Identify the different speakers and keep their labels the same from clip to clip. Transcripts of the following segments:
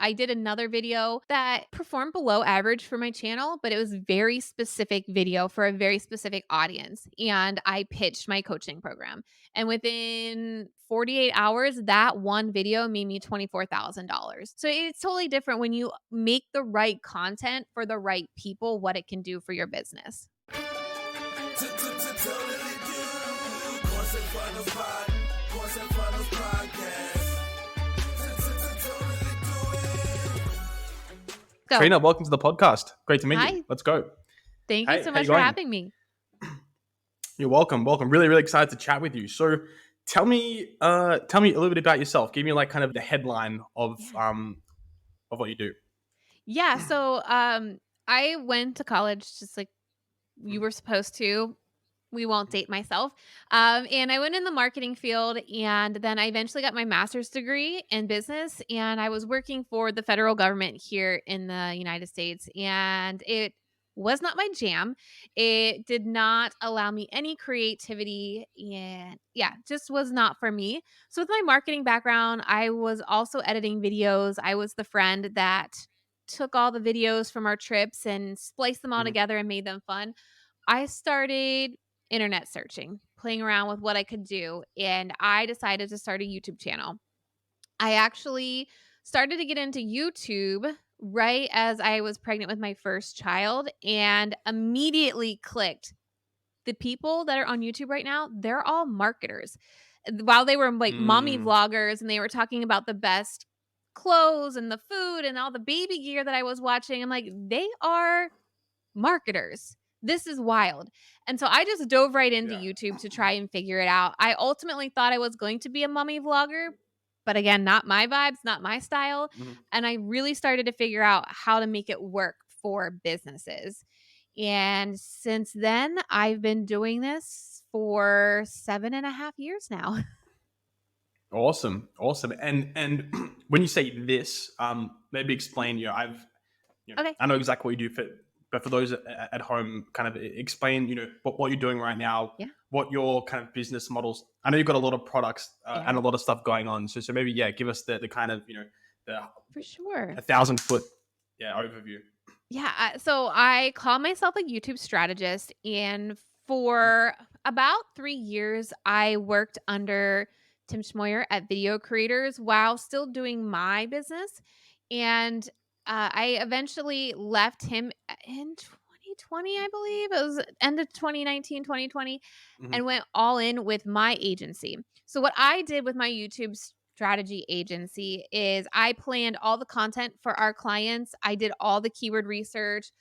Speaker 1: I did another video that performed below average for my channel, but it was very specific video for a very specific audience. And I pitched my coaching program. And within 48 hours, that one video made me $24,000. So it's totally different when you make the right content for the right people, what it can do for your business. So,
Speaker 2: Trina, welcome to the podcast. Great to meet you.
Speaker 1: hi.
Speaker 2: Let's go.
Speaker 1: Thank you
Speaker 2: Hey,
Speaker 1: so
Speaker 2: how you
Speaker 1: much for
Speaker 2: going?
Speaker 1: having me.
Speaker 2: You're welcome. Welcome. Really, really excited to chat with you. So, tell me a little bit about yourself. Give me like kind of the headline
Speaker 1: Yeah.
Speaker 2: of what you do.
Speaker 1: Yeah. So, I went to college just like you were supposed to. We won't date myself. And I went in the marketing field, and then I eventually got my master's degree in business. And I was working for the federal government here in the United States, and it was not my jam. It did not allow me any creativity, and yeah, just was not for me. So, with my marketing background, I was also editing videos. I was the friend that took all the videos from our trips and spliced them all
Speaker 2: Mhm.
Speaker 1: together and made them fun. I started internet searching, playing around with what I could do, and I decided to start a YouTube channel. I actually started to get into YouTube right as I was pregnant with my first child and immediately clicked. The people that are on YouTube right now, they're all marketers. While they were like mommy
Speaker 2: Mm,
Speaker 1: vloggers and they were talking about the best clothes and the food and all the baby gear that I was watching, I'm like, they are marketers. This is wild. And so I just dove right into
Speaker 2: yeah.
Speaker 1: YouTube to try and figure it out. I ultimately thought I was going to be a mummy vlogger, but again, not my vibes, not my style.
Speaker 2: Mhm.
Speaker 1: And I really started to figure out how to make it work for businesses. And since then, I've been doing this for 7.5 years now.
Speaker 2: Awesome. Awesome. And when you say this, maybe explain.
Speaker 1: Okay.
Speaker 2: I know exactly what you do, but for those at home, kind of explain, what you're doing right now,
Speaker 1: Yeah.
Speaker 2: what your kind of business models. I know you've got a lot of products
Speaker 1: Yeah.
Speaker 2: and a lot of stuff going on. So maybe give us the kind of the
Speaker 1: For sure.
Speaker 2: 1,000 foot overview.
Speaker 1: Yeah, so I call myself a YouTube strategist, and for about 3 years, I worked under Tim Schmoyer at Video Creators while still doing my business, and, I eventually left him in 2020, I believe. It was end of 2019, 2020,
Speaker 2: Hmm.
Speaker 1: and went all in with my agency. So what I did with my YouTube strategy agency is I planned all the content for our clients. I did all the keyword research,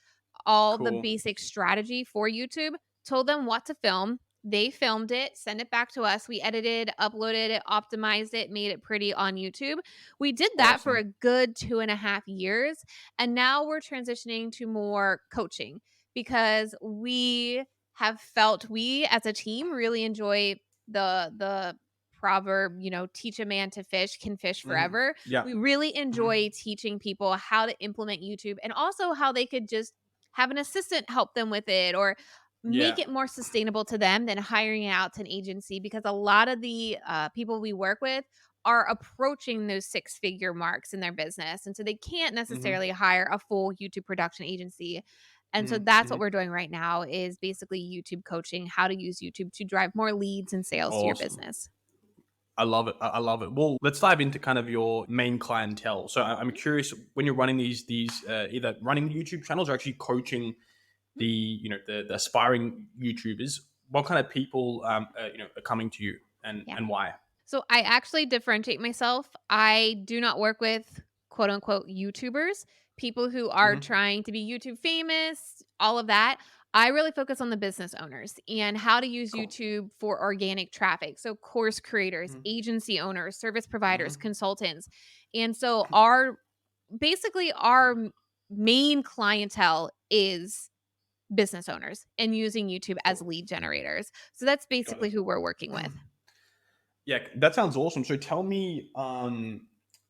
Speaker 1: all the
Speaker 2: Cool.
Speaker 1: basic strategy for YouTube, told them what to film. They filmed it, sent it back to us. We edited, uploaded it, optimized it, made it pretty on YouTube. We did that for
Speaker 2: Awesome.
Speaker 1: a good 2.5 years. And now we're transitioning to more coaching because we as a team really enjoy the proverb, teach a man to fish can fish
Speaker 2: Hmm.
Speaker 1: forever.
Speaker 2: Yeah.
Speaker 1: We really
Speaker 2: Hmm.
Speaker 1: enjoy teaching people how to implement YouTube and also how they could just have an assistant help them with it or make
Speaker 2: Yeah.
Speaker 1: it more sustainable to them than hiring out to an agency because a lot of the people we work with are approaching those six-figure marks in their business. And so they can't
Speaker 2: Hmm.
Speaker 1: necessarily hire a full YouTube production agency. And so
Speaker 2: Hmm.
Speaker 1: that's what
Speaker 2: Hmm.
Speaker 1: we're doing right now is basically YouTube coaching, how to use YouTube to drive more leads and sales to your
Speaker 2: Awesome.
Speaker 1: business.
Speaker 2: I love it. I love it. Well, let's dive into kind of your main clientele. So I'm curious when you're running these either running YouTube channels or actually coaching the aspiring YouTubers. What kind of people are coming to you
Speaker 1: Yeah.
Speaker 2: and why?
Speaker 1: So I actually differentiate myself. I do not work with quote unquote YouTubers, people who are
Speaker 2: Hmm.
Speaker 1: trying to be YouTube famous, all of that. I really focus on the business owners and how to use
Speaker 2: Cool.
Speaker 1: YouTube for organic traffic. So course creators,
Speaker 2: Hmm.
Speaker 1: agency owners, service providers,
Speaker 2: Hmm.
Speaker 1: consultants. And so our main clientele is business owners and using YouTube as
Speaker 2: Cool.
Speaker 1: lead generators. So that's
Speaker 2: Got
Speaker 1: basically
Speaker 2: it.
Speaker 1: who we're working with.
Speaker 2: Yeah, that sounds awesome. So tell me,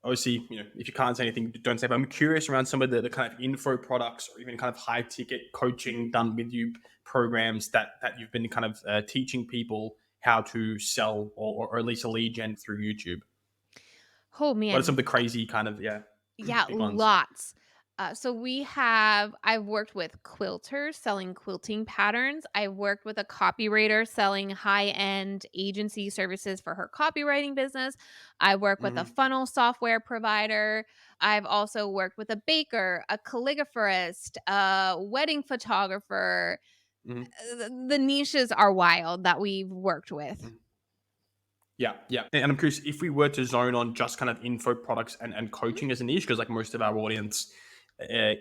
Speaker 2: obviously, if you can't say anything, don't say. But I'm curious around some of the kind of info products or even kind of high ticket coaching done with you programs that you've been kind of teaching people how to sell or at least a lead gen through YouTube.
Speaker 1: Oh
Speaker 2: What are some
Speaker 1: man,
Speaker 2: of the crazy kind of
Speaker 1: Yeah,
Speaker 2: Big ones.
Speaker 1: lots. I've worked with quilters selling quilting patterns. I've worked with a copywriter selling high-end agency services for her copywriting business. I work with a
Speaker 2: Mhm,
Speaker 1: funnel software provider. I've also worked with a baker, a calligraphist, a wedding photographer.
Speaker 2: mhm,
Speaker 1: The niches are wild that we've worked with.
Speaker 2: mhm. Yeah, yeah. And I'm curious if we were to zone on just kind of info products and
Speaker 1: Mhm.
Speaker 2: coaching as a niche, because like most of our audience uh,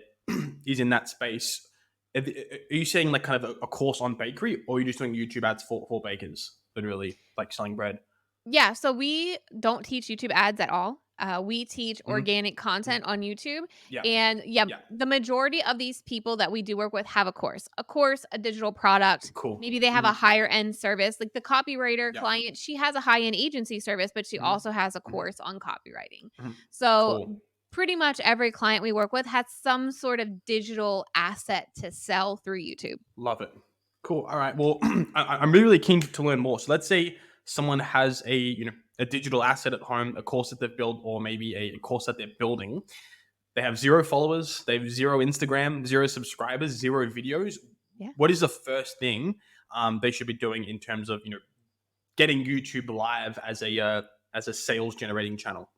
Speaker 2: is in that space. Are you saying like kind of a course on bakery, or are you just doing YouTube ads for bakers, literally like selling bread?
Speaker 1: Yeah, so we don't teach YouTube ads at all. We teach
Speaker 2: Hmm.
Speaker 1: organic
Speaker 2: Hmm.
Speaker 1: content on YouTube.
Speaker 2: Yeah,
Speaker 1: And yeah,
Speaker 2: yeah.
Speaker 1: the majority of these people that we do work with have a course, a digital product.
Speaker 2: Cool.
Speaker 1: Maybe they have
Speaker 2: Hmm.
Speaker 1: a higher end service. Like the copywriter
Speaker 2: Yeah.
Speaker 1: client, she has a high end agency service, but she
Speaker 2: Hmm.
Speaker 1: also has a
Speaker 2: Hmm.
Speaker 1: course on copywriting.
Speaker 2: Hmm.
Speaker 1: So
Speaker 2: Cool.
Speaker 1: pretty much every client we work with has some sort of digital asset to sell through YouTube.
Speaker 2: Love it. Cool. All right. Well, I'm really, really keen to learn more. So let's say someone has a digital asset at home, a course that they've built, or maybe a course that they're building. They have zero followers, they have zero Instagram, zero subscribers, zero videos.
Speaker 1: Yeah.
Speaker 2: What is the first thing they should be doing in terms of getting YouTube live as a sales generating channel?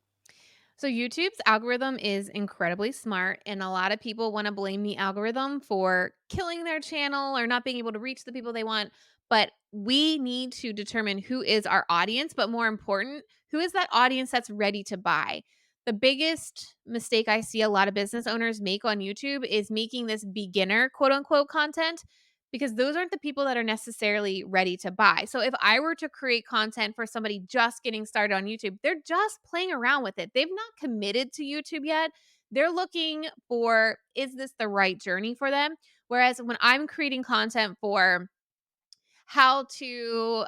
Speaker 1: So YouTube's algorithm is incredibly smart, and a lot of people want to blame the algorithm for killing their channel or not being able to reach the people they want. But we need to determine who is our audience, but more important, who is that audience that's ready to buy. The biggest mistake I see a lot of business owners make on YouTube is making this beginner quote unquote content because those aren't the people that are necessarily ready to buy. So if I were to create content for somebody just getting started on YouTube, they're just playing around with it. They've not committed to YouTube yet. They're looking for, is this the right journey for them? Whereas when I'm creating content for how to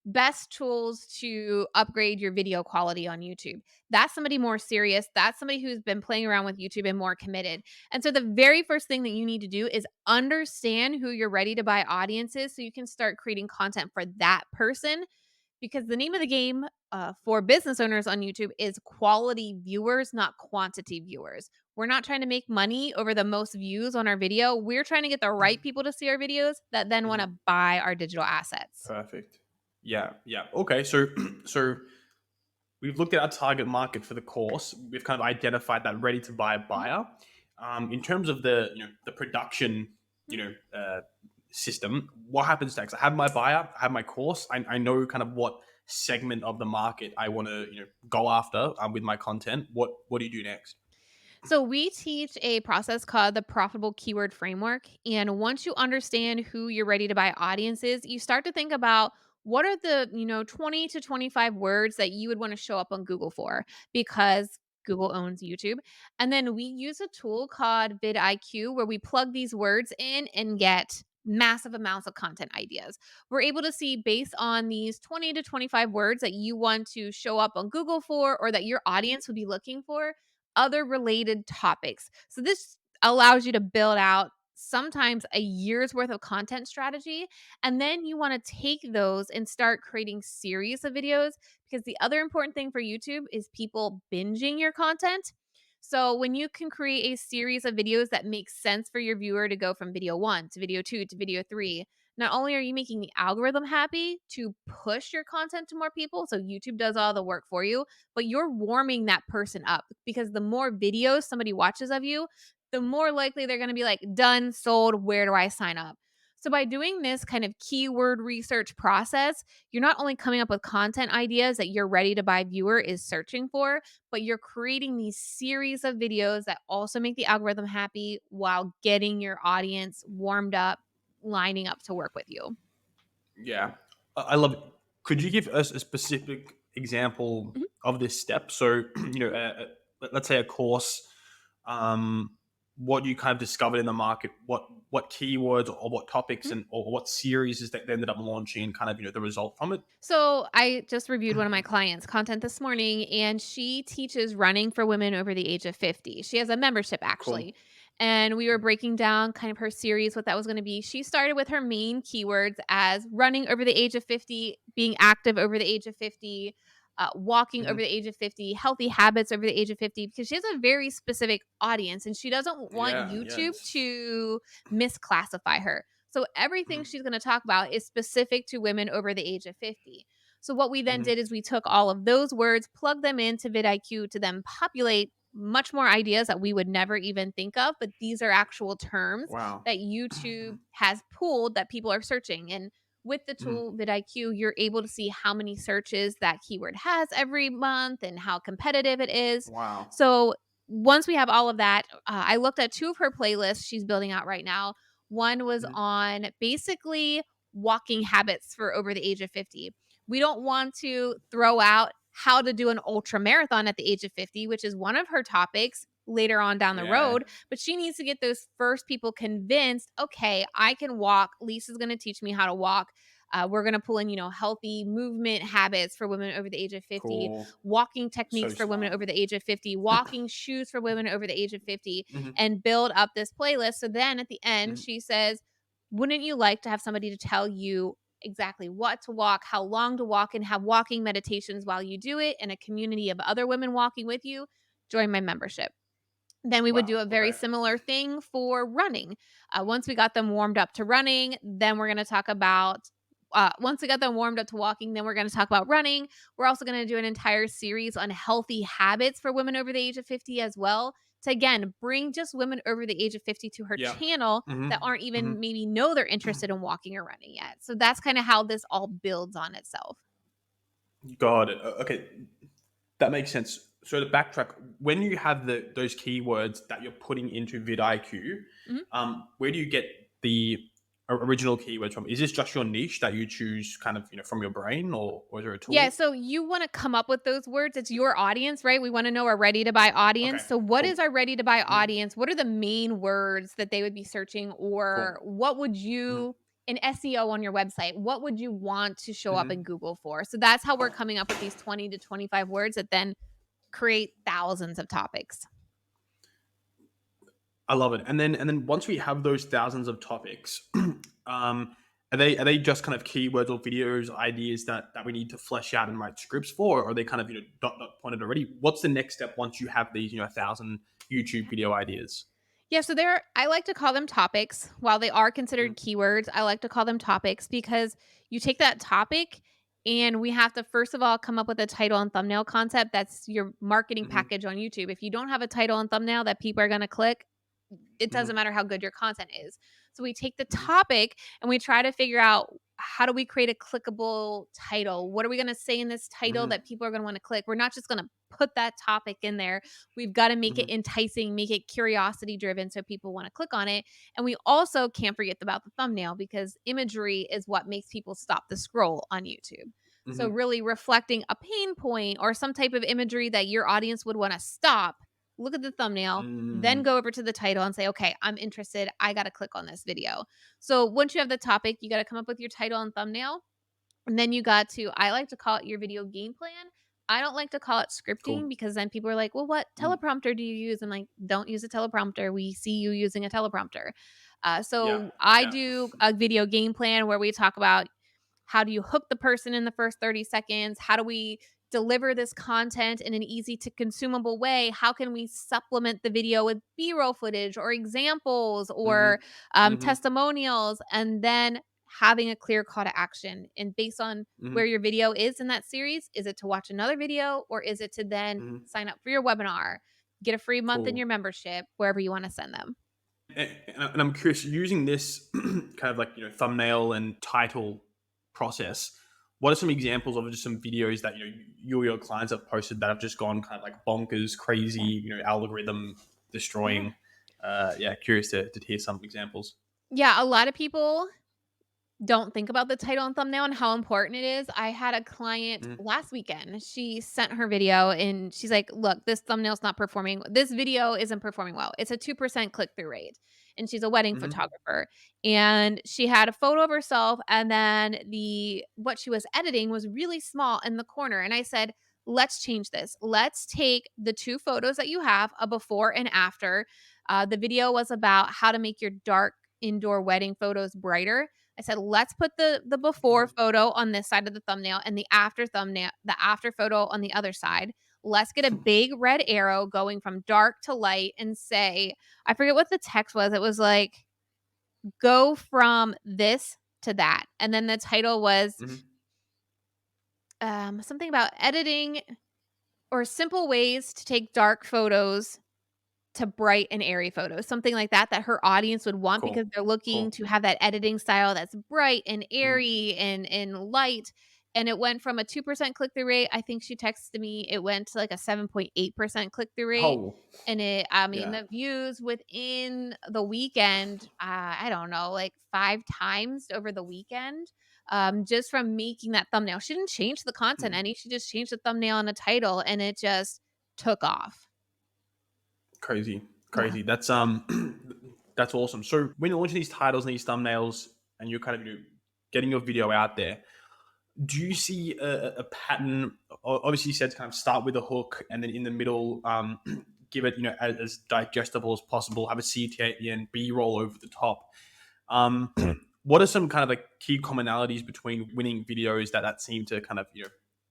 Speaker 1: best tools to upgrade your video quality on YouTube. That's somebody more serious. That's somebody who's been playing around with YouTube and more committed. And so the very first thing that you need to do is understand who your ready to buy audience is so you can start creating content for that person because the name of the game for business owners on YouTube is quality viewers, not quantity viewers. We're not trying to make money over the most views on our video. We're trying to get the right people to see our videos that then want
Speaker 2: Mhm.
Speaker 1: to buy our digital assets.
Speaker 2: Perfect. Yeah, yeah. Okay, so so we've looked at our target market for the course. We've kind of identified that ready to buy
Speaker 1: Mhm,
Speaker 2: buyer. In terms of the production,
Speaker 1: mhm.
Speaker 2: you know, uh, system, what happens next? I have my buyer, I have my course. I know kind of what segment of the market I want to go after with my content. What do you do next?
Speaker 1: So we teach a process called the profitable keyword framework. And once you understand who your ready to buy audience is, you start to think about what are the, 20 to 25 words that you would want to show up on Google for because Google owns YouTube. And then we use a tool called VidIQ where we plug these words in and get massive amounts of content ideas. We're able to see based on these 20 to 25 words that you want to show up on Google for or that your audience would be looking for other related topics. So this allows you to build out sometimes a year's worth of content strategy and then you want to take those and start creating series of videos because the other important thing for YouTube is people binging your content. So when you can create a series of videos that make sense for your viewer to go from video 1 to video 2 to video 3, not only are you making the algorithm happy to push your content to more people, so YouTube does all the work for you, but you're warming that person up because the more videos somebody watches of you, the more likely they're going to be like, done, sold, where do I sign up? So, by doing this kind of keyword research process, you're not only coming up with content ideas that your ready to buy viewer is searching for, but you're creating these series of videos that also make the algorithm happy while getting your audience warmed up, lining up to work with you.
Speaker 2: Yeah, I love it. Could you give us a specific example
Speaker 1: Mhm,
Speaker 2: of this step? So,
Speaker 1: mhm,
Speaker 2: let's say a course, what you kind of discovered in the market, what keywords or what topics
Speaker 1: mhm.
Speaker 2: and or what series is that they ended up launching, and kind of the result from it.
Speaker 1: So I just reviewed one of my clients' content this morning, and she teaches running for women over the age of 50. She has a membership
Speaker 2: Cool.
Speaker 1: actually. And we were breaking down kind of her series, what that was going to be. She started with her main keywords as running over the age of 50, being active over the age of 50, walking over
Speaker 2: Mhm.
Speaker 1: the age of 50, healthy habits over the age of 50, because she has a very specific audience and she doesn't want
Speaker 2: Yeah,
Speaker 1: YouTube
Speaker 2: yes.
Speaker 1: to misclassify her. So everything
Speaker 2: Mhm,
Speaker 1: she's going to talk about is specific to women over the age of 50. So what we then
Speaker 2: mhm.
Speaker 1: did is we took all of those words, plugged them into vidIQ to then populate much more ideas that we would never even think of, but these are actual terms
Speaker 2: Wow.
Speaker 1: that YouTube has pulled that people are searching. And with the
Speaker 2: Mhm.
Speaker 1: tool vidIQ, you're able to see how many searches that keyword has every month and how competitive it is.
Speaker 2: Wow.
Speaker 1: So once we have all of that, I looked at two of her playlists she's building out right now. One was
Speaker 2: Mhm.
Speaker 1: on basically walking habits for over the age of 50. We don't want to throw out how to do an ultra marathon at the age of 50, which is one of her topics later on down the
Speaker 2: Yeah.
Speaker 1: road, but she needs to get those first people convinced, okay, I can walk. Lisa's going to teach me how to walk. We're going to pull in, healthy movement habits for women over the age of 50,
Speaker 2: Cool.
Speaker 1: walking
Speaker 2: So
Speaker 1: techniques for women
Speaker 2: smart.
Speaker 1: over the age of 50, walking shoes for women over the age of 50,
Speaker 2: Mhm,
Speaker 1: and build up this playlist. So then at the end,
Speaker 2: mhm.
Speaker 1: she says, wouldn't you like to have somebody to tell you exactly what to walk, how long to walk, and have walking meditations while you do it, and a community of other women walking with you? Join my membership. Then we would
Speaker 2: Wow,
Speaker 1: do a very
Speaker 2: okay.
Speaker 1: similar thing for running. Once we got them warmed up to running, then we're going to talk about. Once we got them warmed up to walking, then we're going to talk about running. We're also going to do an entire series on healthy habits for women over the age of 50 as well. To again bring just women over the age of 50 to her
Speaker 2: Yeah.
Speaker 1: channel that
Speaker 2: Mhm,
Speaker 1: aren't even
Speaker 2: mhm.
Speaker 1: maybe know they're interested in walking or running yet. So that's kind of how this all builds on itself.
Speaker 2: Got it. Okay, that makes sense. So to backtrack, when you have those keywords that you're putting into vidIQ,
Speaker 1: Mhm.
Speaker 2: where do you get the original keywords from? Is this just your niche that you choose kind of, from your brain, or is there a
Speaker 1: Yeah,
Speaker 2: tool?
Speaker 1: so you wanna come up with those words. It's your audience, right? We wanna know our ready to buy
Speaker 2: Okay,
Speaker 1: audience. So what
Speaker 2: cool.
Speaker 1: is our ready to buy
Speaker 2: Mhm,
Speaker 1: audience? What are the main words that they would be searching? Or
Speaker 2: cool.
Speaker 1: what would
Speaker 2: Mhm,
Speaker 1: you in SEO on your website, what would you want to show up in
Speaker 2: mhm.
Speaker 1: Google for? So that's how we're coming up with these 20 to 25 words that then create thousands of topics.
Speaker 2: I love it. And then once we have those thousands of topics, um, are they just kind of keywords or videos, ideas that we need to flesh out and write scripts for, or are they kind of dot pointed already? What's the next step once you have these 1,000 YouTube video ideas?
Speaker 1: Yeah, so there I like to call them topics. While they are
Speaker 2: Mhm,
Speaker 1: considered keywords, I like to call them topics because you take that topic and we have to first of all come up with a title and thumbnail concept that's your marketing
Speaker 2: mhm,
Speaker 1: package on YouTube. If you don't have a title and thumbnail that people are going to click, it doesn't
Speaker 2: mhm,
Speaker 1: matter how good your content is. So we take the
Speaker 2: mhm,
Speaker 1: topic and we try to figure out how do we create a clickable title? What are we going to say in this title
Speaker 2: mhm,
Speaker 1: that people are going to want to click? We're not just going to put that topic in there. We've got to make it
Speaker 2: mhm,
Speaker 1: enticing, make it curiosity driven so people want to click on it. And we also can't forget about the thumbnail because imagery is what makes people stop the scroll on YouTube. So,
Speaker 2: mhm,
Speaker 1: really reflecting a pain point or some type of imagery that your audience would want to stop, look at the thumbnail, then
Speaker 2: mm,
Speaker 1: go over to the title and say, okay, I'm interested. I got to click on this video. So once you have the topic, you got to come up with your title and thumbnail. And then you got to, I like to call it your video game plan. I don't like to call it scripting
Speaker 2: cool.
Speaker 1: because then people are like, well, what
Speaker 2: Mm,
Speaker 1: teleprompter do you use? I'm like, don't use a teleprompter. We see you using a teleprompter.
Speaker 2: yeah,
Speaker 1: So I
Speaker 2: yeah.
Speaker 1: do a video game plan where we talk about how do you hook the person in the first 30 seconds? How do we deliver this content in an easy to consumable way? How can we supplement the video with B-roll footage or examples or
Speaker 2: Mhm, mhm,
Speaker 1: testimonials? And then having a clear call to action. And based on where
Speaker 2: mhm,
Speaker 1: your video is in that series, is it to watch another video or is it to then
Speaker 2: mhm.
Speaker 1: sign up for your webinar, get a free month in
Speaker 2: Cool.
Speaker 1: your membership, wherever you want to send them?
Speaker 2: And I'm curious, using this kind of like thumbnail and title process. What are some examples of just some videos that you or your clients have posted that have just gone kind of like bonkers, crazy, algorithm
Speaker 1: Yeah.
Speaker 2: destroying? Yeah, curious to hear some examples.
Speaker 1: Yeah, a lot of people don't think about the title and thumbnail and how important it is. I had a client
Speaker 2: Mhm,
Speaker 1: last weekend. She sent her video and she's like, "Look, this thumbnail's not performing. This video isn't performing well. It's a 2% click-through rate." And she's a wedding
Speaker 2: mhm,
Speaker 1: photographer. And she had a photo of herself and then the what she was editing was really small in the corner. And I said, "Let's change this. Let's take the two photos that you have, a before and after." The video was about how to make your dark indoor wedding photos brighter. I said, "Let's put the before
Speaker 2: Mhm.
Speaker 1: photo on this side of the thumbnail and the after photo on the other side. Let's get a big red arrow going from dark to light and say," I forget what the text was. It was like, "Go from this to that." And then the title was,
Speaker 2: Mhm.
Speaker 1: something about editing or simple ways to take dark photos to bright and airy photos, something like that, that her audience would want
Speaker 2: Cool.
Speaker 1: because they're looking
Speaker 2: Cool.
Speaker 1: to have that editing style that's bright and
Speaker 2: Mhm.
Speaker 1: airy and light, and it went from a 2% click-through rate, I think she texted me, it went to, like, a 7.8% click-through rate,
Speaker 2: Oh,
Speaker 1: and I mean,
Speaker 2: yeah.
Speaker 1: the views within the weekend, I don't know, like, 5 times over the weekend, just from making that thumbnail. She didn't change the content
Speaker 2: Hmm.
Speaker 1: any, she just changed the thumbnail and the title, and it just took off.
Speaker 2: Crazy.
Speaker 1: Yeah.
Speaker 2: Crazy. That's awesome. So when you're launching these titles and these thumbnails and you're kind of getting your video out there, do you see a pattern? Obviously, you said to kind of start with a hook and then in the middle, give it, as digestible as possible, have a CTA at the end, B-roll over the top. Um, what are some kind of like key commonalities between winning videos that seem to kind of,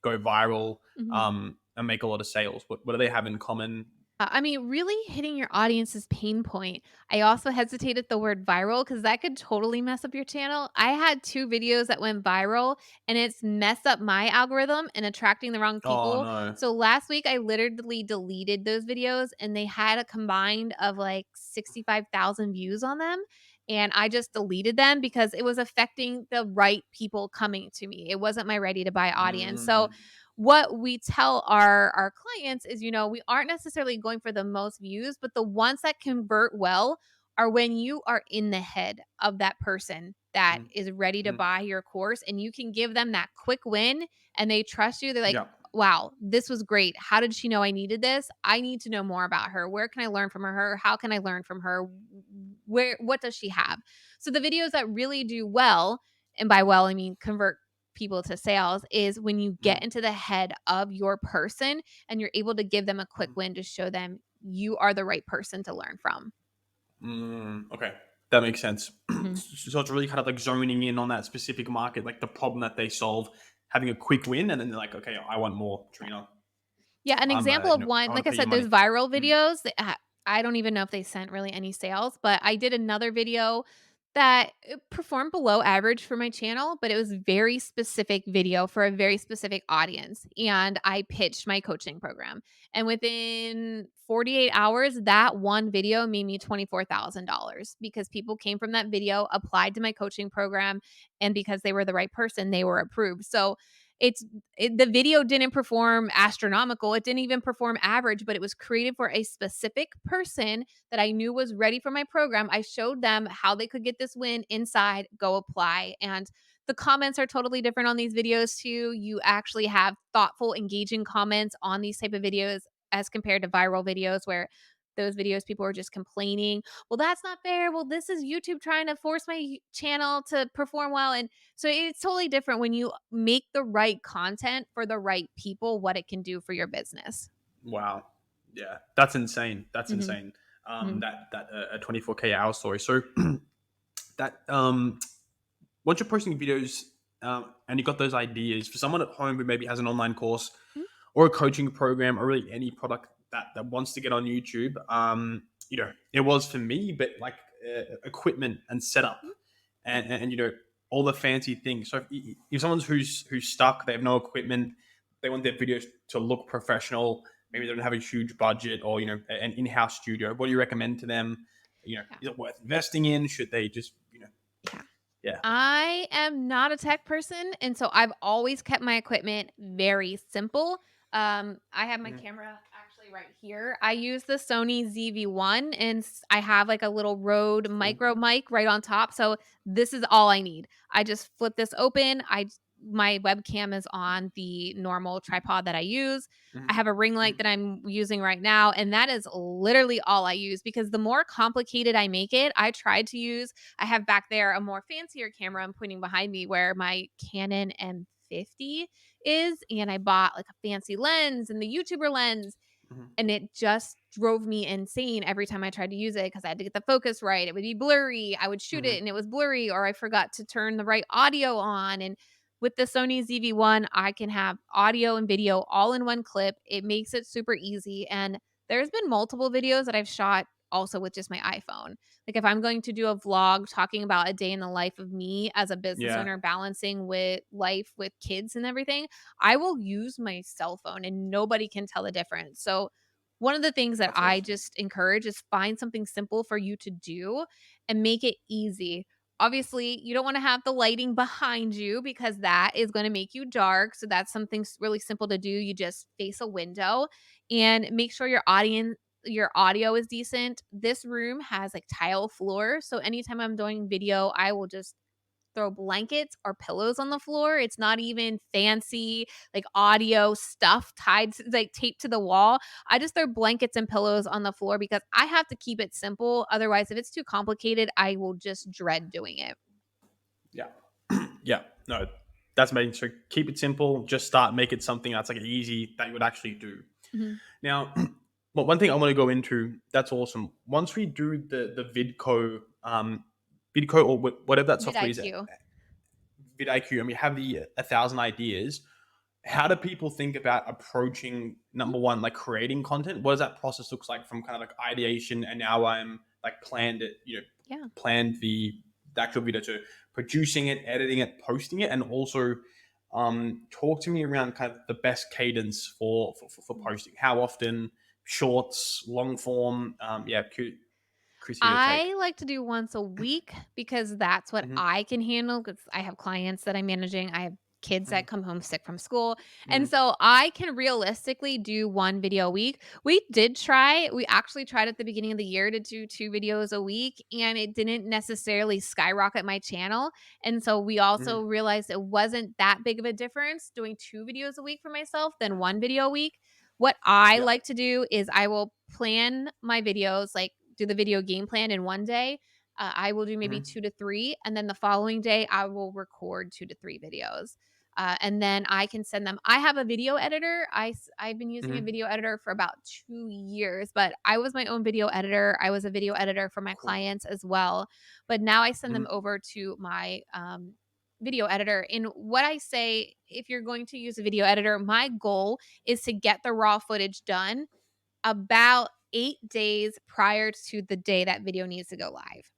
Speaker 2: go viral,
Speaker 1: Mhm.
Speaker 2: and make a lot of sales? What do they have in common?
Speaker 1: I mean, really hitting your audience's pain point. I also hesitate at the word viral because that could totally mess up your channel. I had 2 videos that went viral and it's messed up my algorithm and attracting the wrong
Speaker 2: Oh
Speaker 1: people.
Speaker 2: no.
Speaker 1: So last week I literally deleted those videos and they had a combined of like 65,000 views on them. And I just deleted them because it was affecting the right people coming to me. It wasn't my ready to buy audience. So
Speaker 2: Mm,
Speaker 1: what we tell our clients is, we aren't necessarily going for the most views, but the ones that convert well are when you are in the head of that person that
Speaker 2: mm,
Speaker 1: is ready to
Speaker 2: mm.
Speaker 1: buy your course and you can give them that quick win and they trust you. They're like,
Speaker 2: Yeah.
Speaker 1: "Wow, this was great. How did she know I needed this? I need to know more about her. Where can I learn from her? How can I learn from her? What does she have?" So the videos that really do well, and by well I mean convert people to sales, is when you
Speaker 2: Mm,
Speaker 1: get into the head of your person and you're able to give them a quick
Speaker 2: mm,
Speaker 1: win to show them you are the right person to learn from.
Speaker 2: okay. That makes sense.
Speaker 1: Mhm.
Speaker 2: So it's really kind of like zoning in on that specific market, like the problem that they solve, having a quick win, and then they're like, okay, I want more,
Speaker 1: Yeah.
Speaker 2: Trina.
Speaker 1: Yeah, an
Speaker 2: I'm,
Speaker 1: example of
Speaker 2: I
Speaker 1: one,
Speaker 2: want
Speaker 1: like
Speaker 2: to
Speaker 1: I
Speaker 2: pay you
Speaker 1: said, those
Speaker 2: money.
Speaker 1: viral
Speaker 2: Mm,
Speaker 1: videos, I don't even know if they sent really any sales, but I did another video that performed below average for my channel, but it was very specific video for a very specific audience, and I pitched my coaching program. And within 48 hours, that one video made me $24,000 because people came from that video, applied to my coaching program, and because they were the right person, they were approved. So it's the video didn't perform astronomical. It didn't even perform average, but it was created for a specific person that I knew was ready for my program. I showed them how they could get this win inside, go apply. And the comments are totally different on these videos too. You actually have thoughtful, engaging comments on these type of videos as compared to viral videos where those videos people are just complaining, well, that's not fair. Well, this is YouTube trying to force my channel to perform well. And so it's totally different when you make the right content for the right people, what it can do for your business.
Speaker 2: wow. Yeah, that's insane. That's
Speaker 1: Mhm,
Speaker 2: insane.
Speaker 1: mhm,
Speaker 2: That a 24K hour story. So that once you're posting videos, and you got those ideas for someone at home who maybe has an online course
Speaker 1: mhm,
Speaker 2: or a coaching program or really any product that wants to get on YouTube. It was for me, but like equipment and setup
Speaker 1: mhm.
Speaker 2: and all the fancy things. So if someone's who's stuck, they have no equipment, they want their videos to look professional. Maybe they don't have a huge budget or an in-house studio. What do you recommend to them?
Speaker 1: Yeah,
Speaker 2: Is it worth investing in? Should they just
Speaker 1: yeah.
Speaker 2: yeah.
Speaker 1: I am not a tech person, and so I've always kept my equipment very simple. I have my
Speaker 2: Mhm,
Speaker 1: camera actually right here. I use the Sony ZV-1, and I have like a little Rode
Speaker 2: cool.
Speaker 1: micro mic right on top. So this is all I need. I just flip this open. My webcam is on the normal tripod that I use. I
Speaker 2: Mhm,
Speaker 1: have a ring light
Speaker 2: mhm,
Speaker 1: that I'm using right now, and that is literally all I use because the more complicated I make it, I have back there a more fancier camera I'm pointing behind me where my Canon M50 is, and I bought like a fancy lens and the YouTuber lens.
Speaker 2: Mhm.
Speaker 1: and it just drove me insane every time I tried to use it because I had to get the focus right. It would be blurry. I would shoot it
Speaker 2: Mhm.
Speaker 1: and it was blurry, or I forgot to turn the right audio on. And with the Sony ZV-1, I can have audio and video all in one clip. It makes it super easy. And there's been multiple videos that I've shot also with just my iPhone. Like if I'm going to do a vlog talking about a day in the life of me as a business
Speaker 2: Yeah,
Speaker 1: owner, balancing with life with kids and everything, I will use my cell phone and nobody can tell the difference. So one of the things that
Speaker 2: that's
Speaker 1: I
Speaker 2: awesome.
Speaker 1: just encourage is find something simple for you to do and make it easy. Obviously, you don't want to have the lighting behind you because that is going to make you dark. So that's something really simple to do. You just face a window and make sure your audio is decent. This room has like tile floor, so anytime I'm doing video, I will just throw blankets or pillows on the floor. It's not even fancy, like, audio stuff tied to like, taped to the wall. I just throw blankets and pillows on the floor because I have to keep it simple. Otherwise, if it's too complicated, I will just dread doing it.
Speaker 2: Yeah. Yeah. No, that's amazing. So keep it simple. Just start. Make it something that's like easy that you would actually do.
Speaker 1: Mhm.
Speaker 2: Now, well, one thing I want to go into that's awesome. Once we do the vidco or whatever that software is,
Speaker 1: VidIQ.
Speaker 2: vidIQ, and we have the 1,000 ideas. How do people think about approaching
Speaker 1: Mhm.
Speaker 2: number one, like creating content? What does that process looks like from kind of like ideation, and now I'm like planned it,
Speaker 1: Yeah.
Speaker 2: planned the actual video to producing it, editing it, posting it, and also talk to me around kind of the best cadence for posting. How often, shorts, long form? Yeah, curious to your take.
Speaker 1: I like to do once a week because that's what
Speaker 2: Hmm.
Speaker 1: I can handle because I have clients that I'm managing. I have kids
Speaker 2: Hmm.
Speaker 1: that come home sick from school. And
Speaker 2: Hmm.
Speaker 1: so I can realistically do one video a week. We actually tried at the beginning of the year to do 2 videos a week, and it didn't necessarily skyrocket my channel. And so we also
Speaker 2: Hmm.
Speaker 1: realized it wasn't that big of a difference doing 2 videos a week for myself than one video a week. What I
Speaker 2: Yeah.
Speaker 1: like to do is I will plan my videos, like do the video game plan in one day. I will do maybe
Speaker 2: Hmm.
Speaker 1: 2 to 3, and then the following day I will record 2 to 3 videos. And then I can send them. I have a video editor. I've been using a
Speaker 2: Hmm.
Speaker 1: video editor for about 2 years, but I was my own video editor. I was a video editor for my
Speaker 2: Cool.
Speaker 1: clients as well, but now I send them
Speaker 2: Hmm.
Speaker 1: over to my video editor. And what I say, if you're going to use a video editor, my goal is to get the raw footage done about 8 days prior to the day that video needs to go live,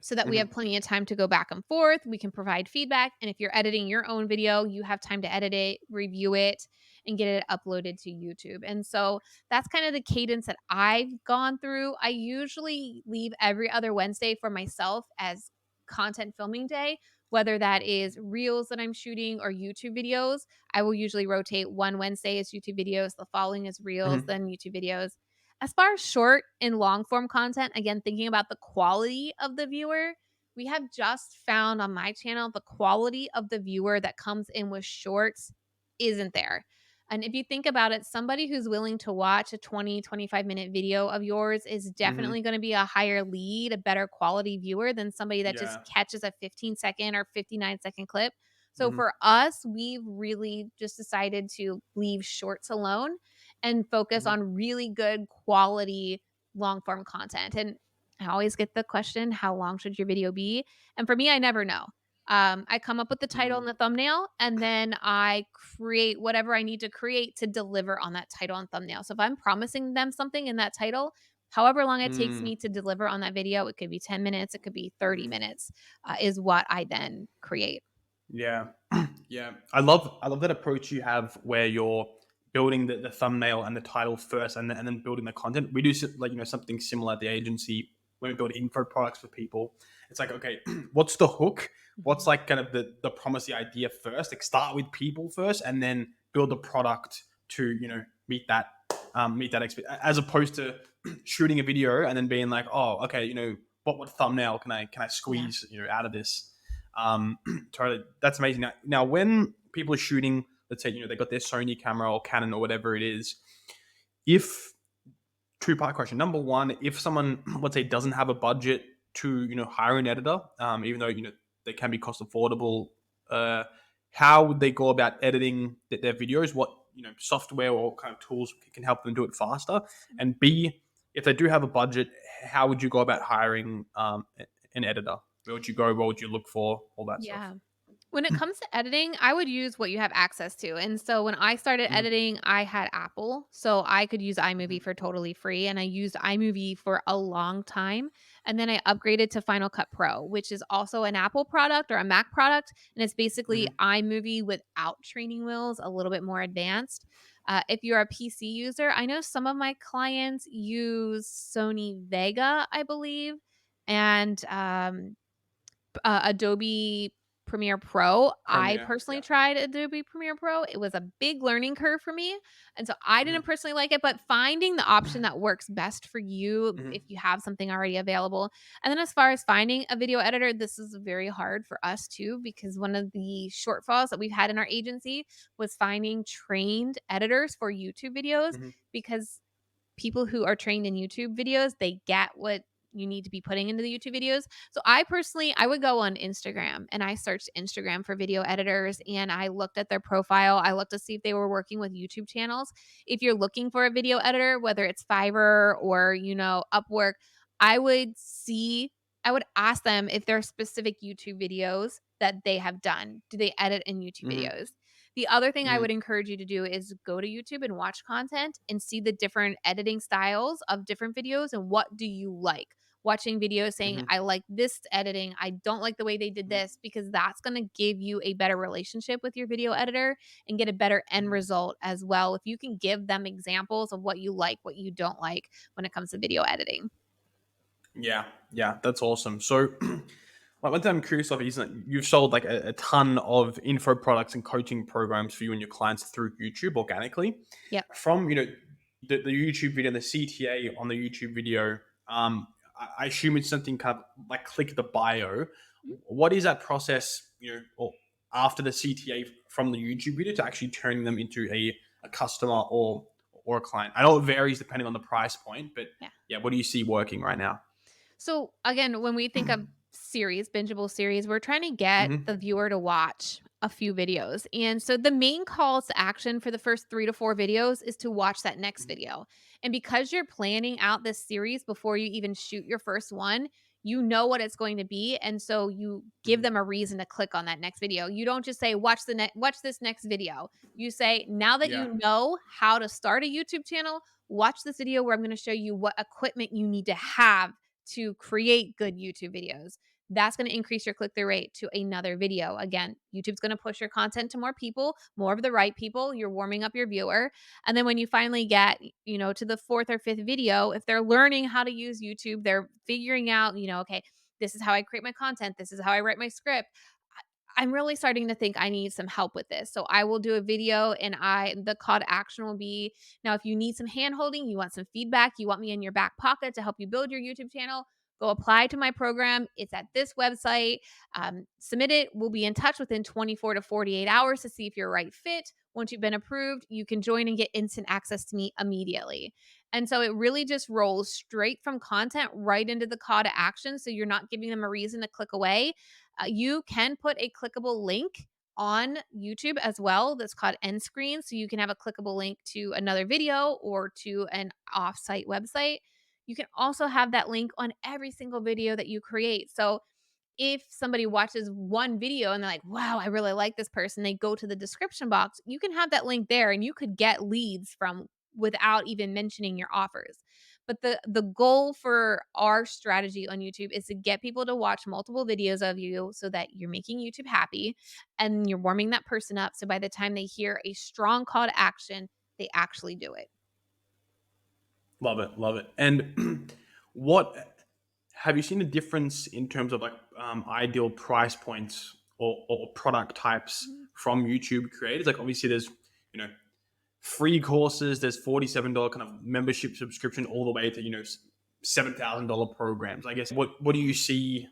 Speaker 1: so that we have
Speaker 2: Hmm.
Speaker 1: plenty of time to go back and forth. We can provide feedback. And if you're editing your own video, you have time to edit it, review it, and get it uploaded to YouTube. And so that's kind of the cadence that I've gone through. I usually leave every other Wednesday for myself as content filming day, whether that is reels that I'm shooting or YouTube videos. I will usually rotate one Wednesday as YouTube videos, the following is reels,
Speaker 2: Hmm.
Speaker 1: then YouTube videos. As far as short and long form content, again, thinking about the quality of the viewer, we have just found on my channel the quality of the viewer that comes in with shorts isn't there. And if you think about it, somebody who's willing to watch a 20-25 minute video of yours is
Speaker 2: Hmm.
Speaker 1: definitely going to be a higher lead, a better quality viewer than somebody that just
Speaker 2: Yeah.
Speaker 1: catches a 15-second or 59-second clip. So
Speaker 2: Hmm.
Speaker 1: for us, we've really just decided to leave shorts alone and focus
Speaker 2: Hmm.
Speaker 1: on really good quality long form content. And I always get the question, how long should your video be? And for me, I never know. I come up with the title and
Speaker 2: Hmm.
Speaker 1: the thumbnail, and then I create whatever I need to create to deliver on that title and thumbnail. So if I'm promising them something in that title, however long it takes
Speaker 2: Hmm.
Speaker 1: me to deliver on that video, it could be 10 minutes, it could be 30 minutes, is what I then create.
Speaker 2: Yeah. Yeah. I love that approach you have where you're building the thumbnail and the title first, and then building the content. We do like something similar at the agency when we build info products for people. It's like, okay, what's the hook? What's
Speaker 1: Mhm.
Speaker 2: like kind of the promise, the idea first? Like start with people first, and then build the product to meet that as opposed to shooting a video and then being like, oh, okay, what thumbnail can I
Speaker 1: Yeah.
Speaker 2: squeeze out of this? Um, totally, that's amazing. Now, when people are shooting, let's say they got their Sony camera or Canon or whatever it is, if two-part question. Number one, if someone let's say doesn't have a budget to hire an editor, even though they can be cost affordable, uh, how would they go about editing their videos? What software or kind of tools can help them do it faster? And B, if they do have a budget, how would you go about hiring an editor? Where would you go? What would you look for? All that stuff.
Speaker 1: Yeah. When it comes to editing, I would use what you have access to. And so when I started
Speaker 2: Mhm,
Speaker 1: editing, I had Apple. So I could use
Speaker 2: mhm,
Speaker 1: iMovie for totally free. And I used iMovie for a long time. And then I upgraded to Final Cut Pro, which is also an Apple product or a Mac product. And it's basically
Speaker 2: mhm,
Speaker 1: iMovie without training wheels, a little bit more advanced. If you're a PC user, I know some of my clients use Sony Vega, I believe. And Adobe Premiere Pro. I
Speaker 2: Premiere,
Speaker 1: personally
Speaker 2: yeah.
Speaker 1: tried Adobe Premiere Pro. It was a big learning curve for me, and so I didn't
Speaker 2: Mhm,
Speaker 1: personally like it, but finding the option that works best for you
Speaker 2: mhm,
Speaker 1: if you have something already available. And then as far as finding a video editor, this is very hard for us too because one of the shortfalls that we've had in our agency was finding trained editors for YouTube videos
Speaker 2: mhm,
Speaker 1: because people who are trained in YouTube videos, they get what you need to be putting into the YouTube videos. So I personally, I would go on Instagram and I searched Instagram for video editors and I looked at their profile. I looked to see if they were working with YouTube channels. If you're looking for a video editor, whether it's Fiverr or, Upwork, I would see I would ask them if there are specific YouTube videos that they have done. Do they edit in YouTube
Speaker 2: mhm,
Speaker 1: videos? The other thing I
Speaker 2: mhm,
Speaker 1: would encourage you to do is go to YouTube and watch content and see the different editing styles of different videos and what do you like. Watching videos saying,
Speaker 2: mhm,
Speaker 1: I like this editing, I don't like the way they did
Speaker 2: mhm,
Speaker 1: this, because that's going to give you a better relationship with your video editor and get a better end
Speaker 2: mhm.
Speaker 1: result as well. If you can give them examples of what you like, what you don't like when it comes to video editing.
Speaker 2: Yeah, yeah, that's awesome. So, one thing I'm curious of is that you've sold like a ton of info products and coaching programs for you and your clients through YouTube organically.
Speaker 1: Yep.
Speaker 2: From the YouTube video, the CTA on the YouTube video. I assume it's something kind of like click the bio. What is that process? Or after the CTA from the YouTube video to actually turning them into a customer or a client. I know it varies depending on the price point, but
Speaker 1: Yeah.
Speaker 2: yeah, what do you see working right now?
Speaker 1: So again, when we think of series, bingeable series, we're trying to get the
Speaker 2: Mhm,
Speaker 1: viewer to watch a few videos. And so the main calls to action for the first 3 to 4 videos is to watch that next
Speaker 2: mhm,
Speaker 1: video. And because you're planning out this series before you even shoot your first one, you know what it's going to be, and so you give
Speaker 2: mhm.
Speaker 1: them a reason to click on that next video. You don't just say watch this next video. You say, now that
Speaker 2: Yeah.
Speaker 1: you know how to start a YouTube channel, watch this video where I'm going to show you what equipment you need to have to create good YouTube videos. That's going to increase your click through rate to another video. Again, YouTube's going to push your content to more people, more of the right people. You're warming up your viewer. And then when you finally get, to the fourth or fifth video, if they're learning how to use YouTube, they're figuring out, okay, this is how I create my content. This is how I write my script. I'm really starting to think I need some help with this. So I will do a video and the call to action will be, now if you need some hand holding, you want some feedback, you want me in your back pocket to help you build your YouTube channel, go apply to my program. It's at this website. Submit it. We'll be in touch within 24 to 48 hours to see if you're a right fit. Once you've been approved, you can join and get instant access to me immediately. And so it really just rolls straight from content right into the call to action. So you're not giving them a reason to click away. You can put a clickable link on YouTube as well that's called end screen. So you can have a clickable link to another video or to an offsite website. You can also have that link on every single video that you create. So if somebody watches one video and they're like, wow, I really like this person, they go to the description box, you can have that link there and you could get leads from without even mentioning your offers. But the goal for our strategy on YouTube is to get people to watch multiple videos of you so that you're making YouTube happy and you're warming that person up. So by the time they hear a strong call to action, they actually do it.
Speaker 2: Love it, love it. And what have you seen a difference in terms of like ideal price points or product types
Speaker 1: Mhm.
Speaker 2: from YouTube creators? Like obviously there's you know free courses, there's $47 kind of membership subscription all the way to $7,000 programs. I guess what do you see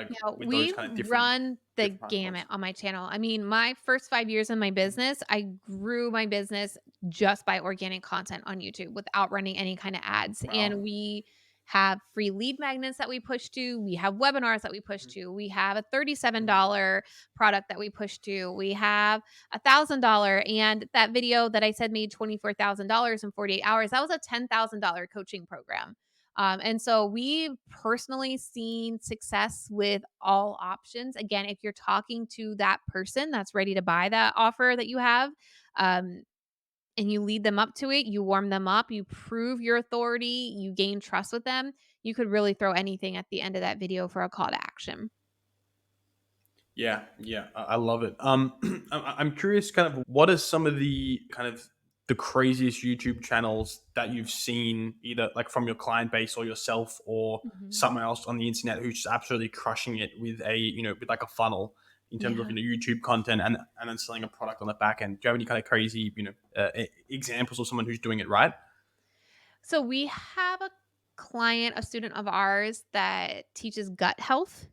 Speaker 1: Yeah,
Speaker 2: with those
Speaker 1: we
Speaker 2: kind of
Speaker 1: run the
Speaker 2: different price
Speaker 1: gamut
Speaker 2: points?
Speaker 1: on my channel. I mean, my first 5 years in my
Speaker 2: Mhm,
Speaker 1: business, I grew my business just by organic content on YouTube without running any kind of ads.
Speaker 2: wow.
Speaker 1: And we have free lead magnets that we push to. We have webinars that we push
Speaker 2: Mhm.
Speaker 1: to. We have a
Speaker 2: Mhm.
Speaker 1: $37 product that we push to. We have $1,000. And that video that I said made $24,000 in 48 hours, that was a $10,000 coaching program. And so we've personally seen success with all options. Again, if you're talking to that person that's ready to buy that offer that you have, um, and you lead them up to it, you warm them up, you prove your authority, you gain trust with them, you could really throw anything at the end of that video for a call to action.
Speaker 2: Yeah, yeah, I love it. I'm curious, kind of, what are some of the kind of the craziest YouTube channels that you've seen, either like from your client base or yourself or
Speaker 1: Mhm.
Speaker 2: someone else on the internet who's just absolutely crushing it with a, with like a funnel in terms of
Speaker 1: Yeah.
Speaker 2: YouTube content and then selling a product on the back end. Do you have any kind of crazy examples of someone who's doing it right?
Speaker 1: So we have a client, a student of ours that teaches gut health,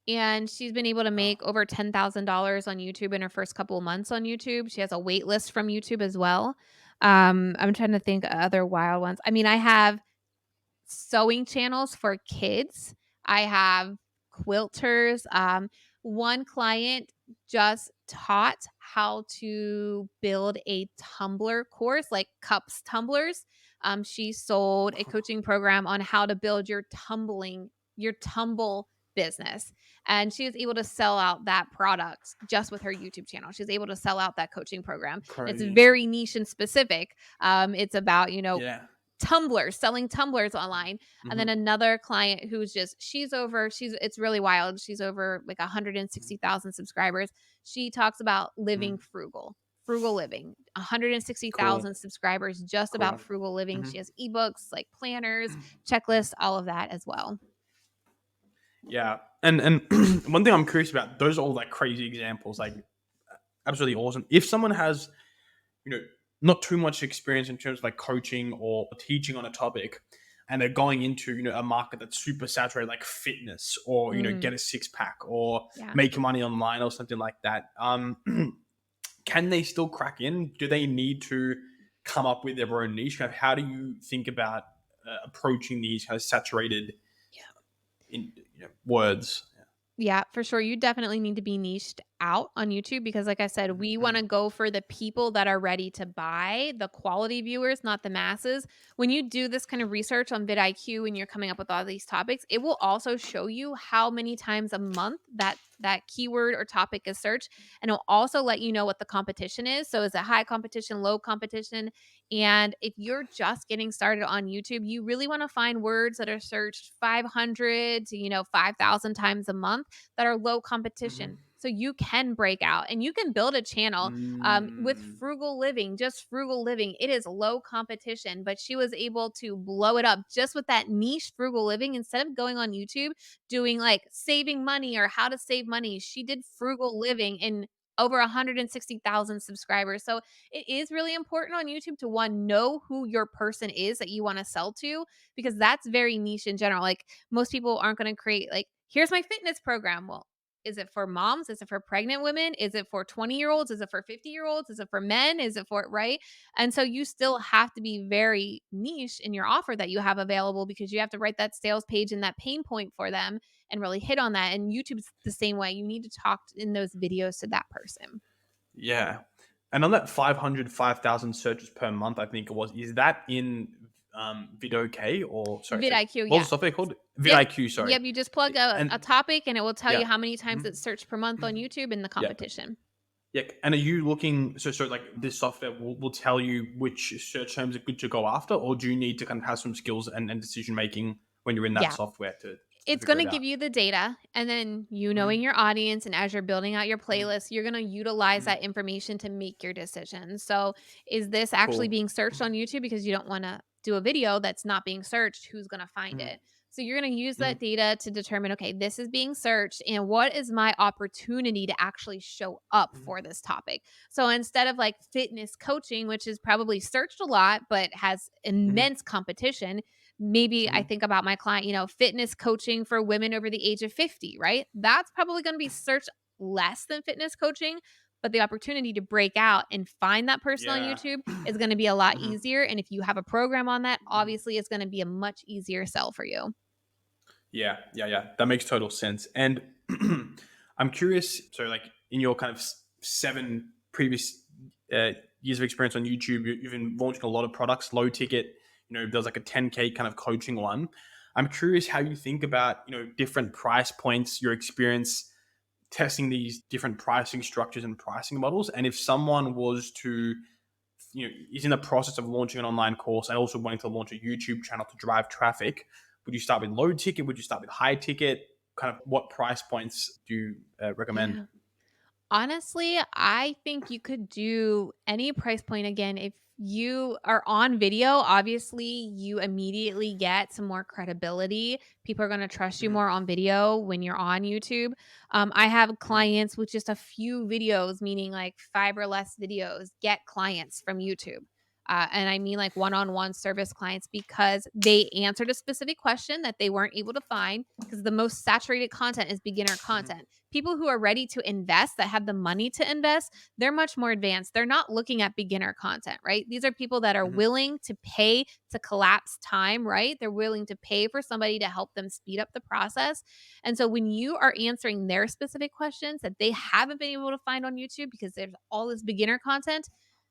Speaker 1: and she's been able to
Speaker 2: Oh,
Speaker 1: make over $10,000 on YouTube in her first couple of months on YouTube. She has a wait list from YouTube as well. I'm trying to think of other wild ones. I mean, I have sewing channels for kids. I have quilters. One client just taught how to build a tumbler course, like cups tumblers. She sold a coaching program on how to build your tumble business. And she was able to sell out that product just with her YouTube channel. She was able to sell out that coaching program. It's
Speaker 2: crazy.
Speaker 1: very niche and specific. It's about,
Speaker 2: Yeah.
Speaker 1: tumblers, selling tumblers online. And then
Speaker 2: Hmm.
Speaker 1: another client who's just she's it's really wild. She's over like 160,000 subscribers. She talks about living frugal living.
Speaker 2: Cool.
Speaker 1: 160,000 subscribers just about
Speaker 2: Cool.
Speaker 1: frugal living.
Speaker 2: Hmm.
Speaker 1: She has ebooks, like planners, checklists, all of that as well.
Speaker 2: Yeah. And one thing I'm curious about, those are all like crazy examples, like absolutely awesome. If someone has, you know, not too much experience in terms of like coaching or teaching on a topic, and they're going into, a market that's super saturated, like fitness or,
Speaker 1: Mm,
Speaker 2: get a six pack or
Speaker 1: yeah.
Speaker 2: make money online or something like that. Can they still crack in? Do they need to come up with their own niche? Kind of, how do you think about approaching these kind of saturated in words?
Speaker 1: Yeah, for sure. You definitely need to be niched out on YouTube because, like I said, we want to go for the people that are ready to buy, the quality viewers, not the masses. When you do this kind of research on vidIQ and you're coming up with all these topics, it will also show you how many times a month that keyword or topic is searched, and it'll also let you know what the competition is. So, is it high competition, low competition? And if you're just getting started on YouTube, you really want to find words that are searched 500 to 5,000 times a month that are low competition.
Speaker 2: Hmm.
Speaker 1: So you can break out and you can build a channel with
Speaker 2: Mm.
Speaker 1: frugal living, just frugal living. It is low competition, but she was able to blow it up just with that niche frugal living. Instead of going on YouTube doing like saving money or how to save money, she did frugal living in over 160,000 subscribers. So it is really important on YouTube to one, know who your person is that you want to sell to, because that's very niche in general. Like most people aren't going to create like, here's my fitness program. Well, is it for moms? Is it for pregnant women? Is it for 20-year-olds? Is it for 50-year-olds? Is it for men? Is it for right? And so you still have to be very niche in your offer that you have available because you have to write that sales page and that pain point for them and really hit on that. And YouTube's the same way. You need to talk in those videos to that person.
Speaker 2: Yeah. And on that 500, 5,000 searches per month, I think it was, is that in VidOK or sorry,
Speaker 1: vidIQ,
Speaker 2: what was
Speaker 1: yeah.
Speaker 2: the software called?
Speaker 1: Yep.
Speaker 2: VidIQ, sorry.
Speaker 1: Yep, you just plug a
Speaker 2: And
Speaker 1: topic and it will tell you
Speaker 2: yeah.
Speaker 1: how many times
Speaker 2: Mhm.
Speaker 1: it's searched per month on YouTube and the
Speaker 2: Yeah.
Speaker 1: competition.
Speaker 2: Yeah. And are you looking, so like this software will tell you which search terms are good to go after, or do you need to kind of have some skills and decision making when you're in that
Speaker 1: Yeah.
Speaker 2: software to
Speaker 1: It's
Speaker 2: figure
Speaker 1: gonna
Speaker 2: it
Speaker 1: give
Speaker 2: out?
Speaker 1: you the data, and then you
Speaker 2: Mhm.
Speaker 1: knowing your audience and as you're building out your
Speaker 2: Mhm.
Speaker 1: playlist, you're gonna utilize
Speaker 2: Mhm.
Speaker 1: that information to make your decision. So, is this actually
Speaker 2: Cool.
Speaker 1: being searched on YouTube because you don't wanna do a video that's not being searched, who's gonna find
Speaker 2: Mhm.
Speaker 1: it? So, you're gonna use
Speaker 2: Mhm.
Speaker 1: that data to determine, okay, this is being searched and what is my opportunity to actually show up
Speaker 2: Mhm.
Speaker 1: for this topic? So, instead of like fitness coaching, which is probably searched a lot but has
Speaker 2: Mhm.
Speaker 1: immense competition, maybe I
Speaker 2: Mhm.
Speaker 1: think about my client, fitness coaching for women over the age of 50, right? That's probably going to be searched less than fitness coaching, but the opportunity to break out and find that person on
Speaker 2: Yeah.
Speaker 1: YouTube is gonna be a lot
Speaker 2: Mhm.
Speaker 1: easier, and if you have a program on that,
Speaker 2: Mhm.
Speaker 1: obviously, it's gonna be a much easier sell for you.
Speaker 2: Yeah, yeah, yeah. That makes total sense. And I'm curious. So, like in your kind of 7 previous uh, years of experience on YouTube, you've been launching a lot of products, low ticket. There's like a 10K kind of coaching one. I'm curious how you think about different price points, your experience testing these different pricing structures and pricing models, and if someone was to is in the process of launching an online course and also wanting to launch a YouTube channel to drive traffic, would you start with low ticket? Would you start with high ticket? Kind of what price points do you recommend?
Speaker 1: Yeah. Honestly, I think you could do any price point again. If you are on video, obviously you immediately get some more credibility. People are going to trust you
Speaker 2: Hmm.
Speaker 1: more on video when you're on YouTube. I have
Speaker 2: Hmm.
Speaker 1: clients with just a few videos, meaning like 5 or less videos, get clients from YouTube. And I mean like one on one service clients because they answered a specific question that they weren't able to find because the most saturated content is beginner
Speaker 2: Hmm.
Speaker 1: content. People who are ready to invest, that have the money to invest, they're much more advanced. They're not looking at beginner content, right? These are people that are
Speaker 2: Hmm.
Speaker 1: willing to pay to collapse time, right? They're willing to pay for somebody to help them speed up the process. And so when you are answering their specific questions that they haven't been able to find on YouTube because there's all this beginner content,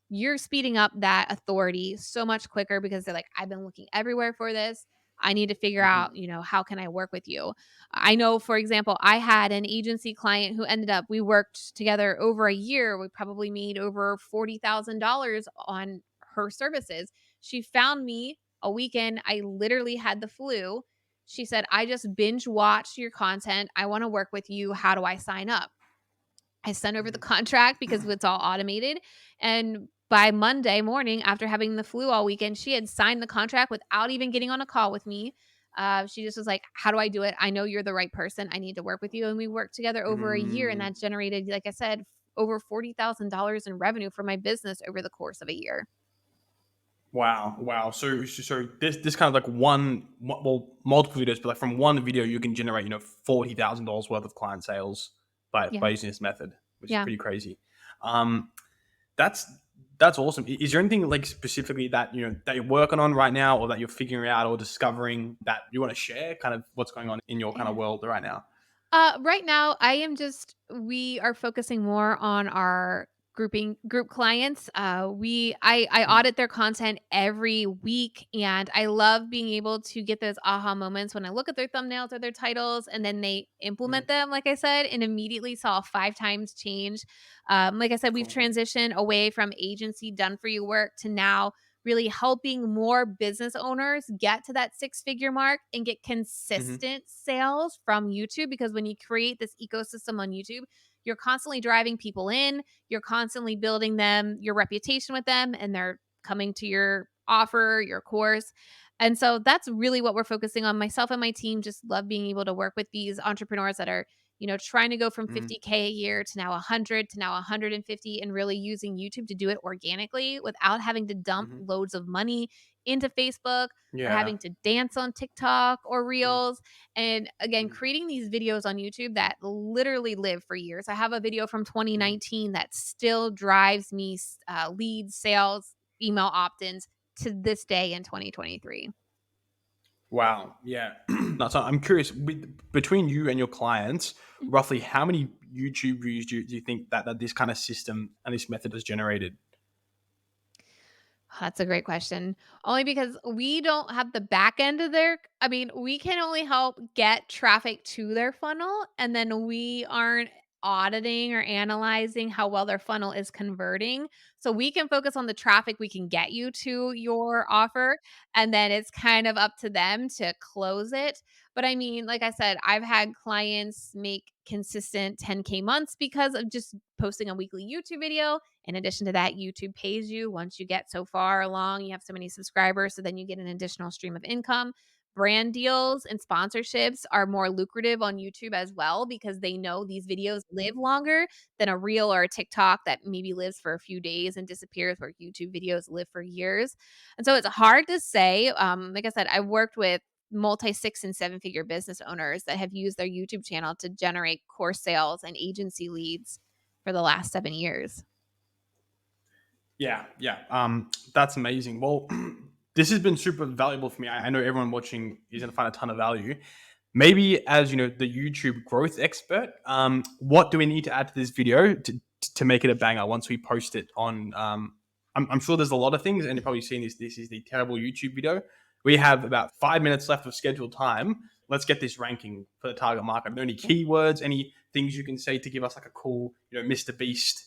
Speaker 1: you're speeding up that authority so much quicker because they're like, I've been looking everywhere for this. I need to figure
Speaker 2: Hmm.
Speaker 1: out, how can I work with you? I know, for example, I had an agency client who ended up, we worked together over a year. We probably made over $40,000 on her services. She found me a weekend. I literally had the flu. She said, I just binge watched your content. I want to work with you. How do I sign up? I sent over the contract because it's all automated. And by Monday morning, after having the flu all weekend, she had signed the contract without even getting on a call with me. She just was like, how do I do it? I know you're the right person. I need to work with you. And we worked together over a year. And
Speaker 2: Mm,
Speaker 1: that generated, like I said, over $40,000 in revenue for my business over the course of a year.
Speaker 2: wow, wow. So this kind of like well, multiple videos, but like from one video you can generate $40,000 worth of client sales by
Speaker 1: Yeah.
Speaker 2: using this method, which is
Speaker 1: Yeah.
Speaker 2: pretty crazy. Um, That's that's awesome. Is there anything like specifically that that you're working on right now, or that you're figuring out or discovering that you want to share? Kind of what's going on in your kind of
Speaker 1: Yeah.
Speaker 2: world right now.
Speaker 1: Right now, we are focusing more on our group clients. I
Speaker 2: Mhm.
Speaker 1: audit their content every week, and I love being able to get those aha moments when I look at their thumbnails or their titles, and then they implement
Speaker 2: Mhm.
Speaker 1: them, like I said, and immediately saw a 5 times change. Like I said, we've
Speaker 2: Cool.
Speaker 1: transitioned away from agency done for you work to now really helping more business owners get to that 6 figure mark and get
Speaker 2: Mhm.
Speaker 1: consistent sales from YouTube. Because when you create this ecosystem on YouTube, you're constantly driving people in, you're constantly building them, your reputation with them, and they're coming to your offer, your course. And so that's really what we're focusing on. Myself and my team just love being able to work with these entrepreneurs that are trying to go from
Speaker 2: Mhm.
Speaker 1: 50K a year to now 100 to now 150 and really using YouTube to do it organically without having to dump
Speaker 2: Mhm.
Speaker 1: loads of money into Facebook or
Speaker 2: Yeah.
Speaker 1: having to dance on TikTok or
Speaker 2: Mhm.
Speaker 1: Reels. And again,
Speaker 2: Mhm.
Speaker 1: creating these videos on YouTube that literally live for years. I have a video from
Speaker 2: Mhm.
Speaker 1: 2019 that still drives me leads, sales, email opt ins to this day in 2023.
Speaker 2: Wow. Yeah. So I'm curious. Between you and your clients, roughly how many YouTube views do you think that this kind of system and this method has generated?
Speaker 1: That's a great question. Only because we don't have the back end of their I mean, we can only help get traffic to their funnel, and then we aren't auditing or analyzing how well their funnel is converting. So we can focus on the traffic we can get you to your offer, and then it's kind of up to them to close it. But I mean, like I said, I've had clients make consistent 10K months because of just posting a weekly YouTube video. In addition to that, YouTube pays you once you get so far along, you have so many subscribers, so then you get an additional stream of income. Brand deals and sponsorships are more lucrative on YouTube as well because they know these videos live longer than a reel or a TikTok that maybe lives for a few days and disappears, where YouTube videos live for years. And so it's hard to say. Like I said, I've worked with multi 6 and 7 figure business owners that have used their YouTube channel to generate course sales and agency leads. for the last 7 years.
Speaker 2: Yeah, yeah. That's amazing. Well, this has been super valuable for me. I know everyone watching is going to find a ton of value. Maybe as the YouTube growth expert, what do we need to add to this video to make it a banger once we post it on? I'm sure there's a lot of things, and you're probably seeing this. This is the terrible YouTube video. We have about 5 minutes left of scheduled time. Let's get this ranking for the target market. Are there any keywords, any things you can say to give us like a cool, Mr. Beast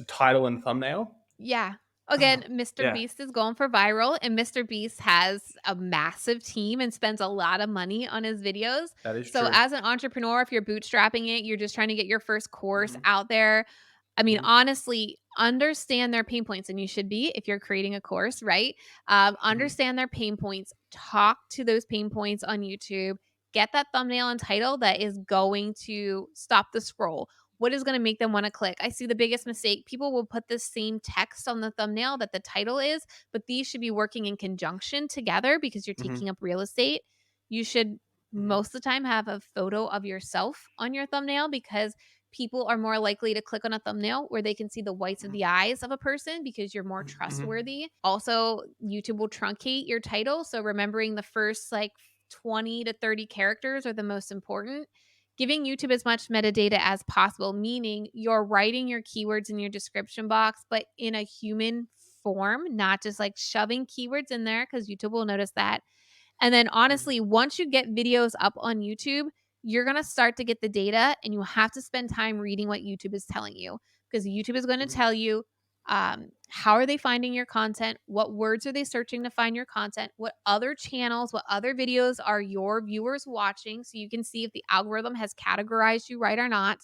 Speaker 2: title and thumbnail?
Speaker 1: Yeah. Again, Mr.
Speaker 2: Yeah,
Speaker 1: Beast is going for viral, and Mr. Beast has a massive team and spends a lot of money on his videos.
Speaker 2: that is
Speaker 1: So,
Speaker 2: true.
Speaker 1: as an entrepreneur, if you're bootstrapping it, you're just trying to get your first course
Speaker 2: Mhm,
Speaker 1: out there. I mean,
Speaker 2: mhm,
Speaker 1: honestly, understand their pain points, and you should be if you're creating a course, right?
Speaker 2: mhm,
Speaker 1: Understand their pain points, talk to those pain points on YouTube, get that thumbnail and title that is going to stop the scroll. What is going to make them want to click? I see the biggest mistake. People will put the same text on the thumbnail that the title is, but these should be working in conjunction together because you're
Speaker 2: mhm,
Speaker 1: taking up real estate. You should
Speaker 2: mhm,
Speaker 1: most of the time have a photo of yourself on your thumbnail because people are more likely to click on a thumbnail where they can see the whites of
Speaker 2: mhm,
Speaker 1: the eyes of a person because you're more
Speaker 2: mhm,
Speaker 1: trustworthy. Also, YouTube will truncate your title. So remembering the first like 20 to 30 characters are the most important. Giving YouTube as much metadata as possible, meaning you're writing your keywords in your description box, but in a human form, not just like shoving keywords in there because YouTube will notice that. And then
Speaker 2: mhm,
Speaker 1: honestly, once you get videos up on YouTube, you're going to start to get the data and you have to spend time reading what YouTube is telling you because YouTube is going to
Speaker 2: mhm,
Speaker 1: tell you how are they finding your content? What words are they searching to find your content? What other channels, what other videos are your viewers watching? So you can see if the algorithm has categorized you right or not.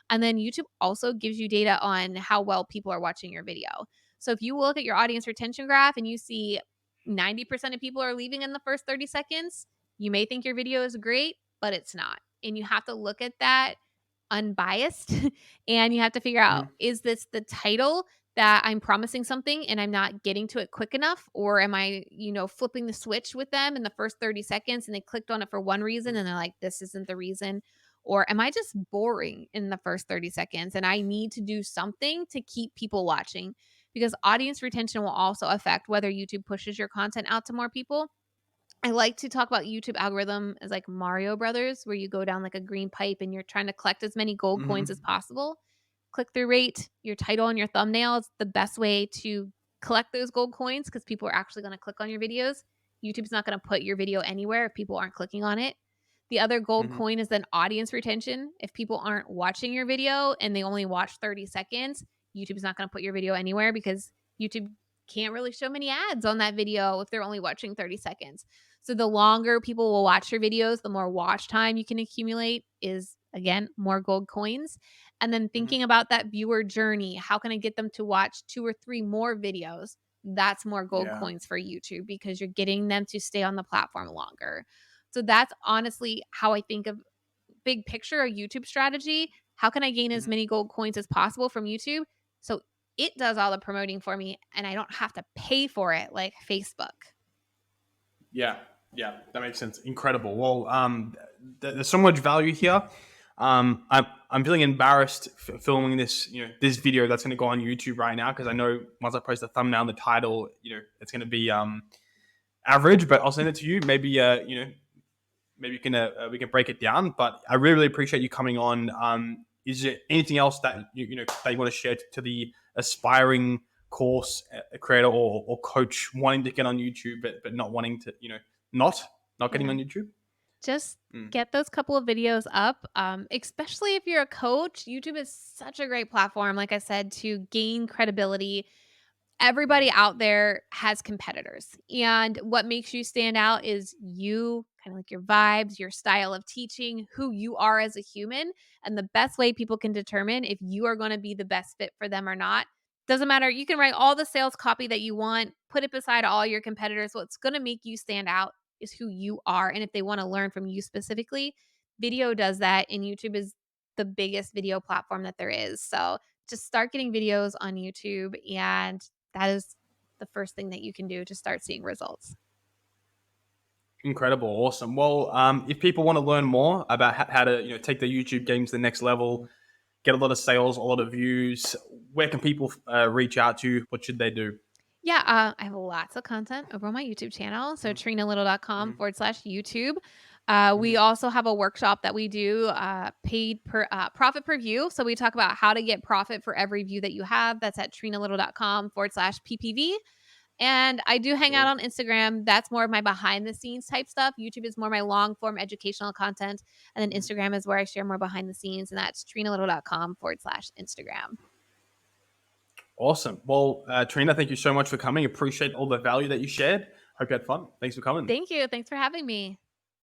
Speaker 1: And then YouTube also gives you data on how well people are watching your video. So if you look at your audience retention graph and you see 90% of people are leaving in the first 30 seconds, you may think your video is great, but it's not. And you have to look at that unbiased and you have to figure out,
Speaker 2: mhm,
Speaker 1: is this the title that I'm promising something and I'm not getting to it quick enough, or am I, flipping the switch with them in the first 30 seconds and they clicked on it for one reason
Speaker 2: mhm,
Speaker 1: and they're like, this isn't the reason? Or am I just boring in the first 30 seconds and I need to do something to keep people watching? Because audience retention will also affect whether YouTube pushes your content out to more people. I like to talk about YouTube algorithm as like Mario Brothers, where you go down like a green pipe and you're trying to collect as many gold coins as
Speaker 2: mhm,
Speaker 1: possible. Click through rate, your title and your thumbnail is the best way to collect those gold coins because people are actually going to click on your videos. YouTube's not going to put your video anywhere if people aren't clicking on it. The other gold
Speaker 2: mhm,
Speaker 1: coin is then audience retention. If people aren't watching your video and they only watch 30 seconds, YouTube's not going to put your video anywhere because YouTube can't really show many ads on that video if they're only watching 30 seconds. So the longer people will watch your videos, the more watch time you can accumulate is again more gold coins. And then
Speaker 2: mhm.
Speaker 1: thinking about that viewer journey, how can I get them to watch 2 or 3 more videos? That's more gold
Speaker 2: Yeah.
Speaker 1: coins for YouTube because you're getting them to stay on the platform longer. So that's honestly how I think of big picture a YouTube strategy. How can I gain as
Speaker 2: Mhm.
Speaker 1: many gold coins as possible from YouTube? So it does all the promoting for me and I don't have to pay for it like Facebook.
Speaker 2: Yeah, yeah, that makes sense. Incredible. Well, there's so much value here. I'm feeling embarrassed filming this video that's going to go on YouTube right now because I know once I post the thumbnail and the title, it's going to be average. But I'll send it to you. Maybe maybe you can we can break it down. But I really really appreciate you coming on. Is there anything else that that you want to share to the aspiring course creator or coach wanting to get on YouTube but not wanting to not not getting
Speaker 1: Yeah.
Speaker 2: on YouTube?
Speaker 1: Just
Speaker 2: Mm,
Speaker 1: get those couple of videos up, especially if you're a coach. YouTube is such a great platform, like I said, to gain credibility. Everybody
Speaker 2: mhm,
Speaker 1: out there has competitors. And what makes you stand out is you, kind of like your vibes, your style of teaching, who you are as a human. And the best way people can determine if you are going to be the best fit for them or not. Doesn't matter. You can write all the sales copy that you want, put it beside all your competitors. What's going to make you stand out is who you are. And if they want to learn from you specifically, video does that. And YouTube is the biggest video platform that there is. So just start getting videos on YouTube and that is the first thing that you can do to start seeing results.
Speaker 2: incredible, awesome. Well, if people want to learn more about how to take the YouTube games to the next level, get a lot of sales, a lot of views. Where can people reach out to you? What should they do?
Speaker 1: Yeah, I have lots of content over on my YouTube channel, so
Speaker 2: Mhm, mhm,
Speaker 1: trenalittle.com/YouTube. We
Speaker 2: mhm,
Speaker 1: also have a workshop that we do, paid per profit per view. So we talk about how to get profit for every view that you have. That's at trenalittle.com/PPV. And I do hang out
Speaker 2: cool.
Speaker 1: on Instagram. That's more of my behind the scenes type stuff. YouTube is more my long form educational content. And then
Speaker 2: Mhm.
Speaker 1: Instagram is where I share more behind the scenes. And that's trenalittle.com/Instagram.
Speaker 2: Awesome. Well, Trina, thank you so much for coming. Appreciate all the value that you shared. Hope you had fun. Thanks for coming.
Speaker 1: Thank you. Thanks for having me.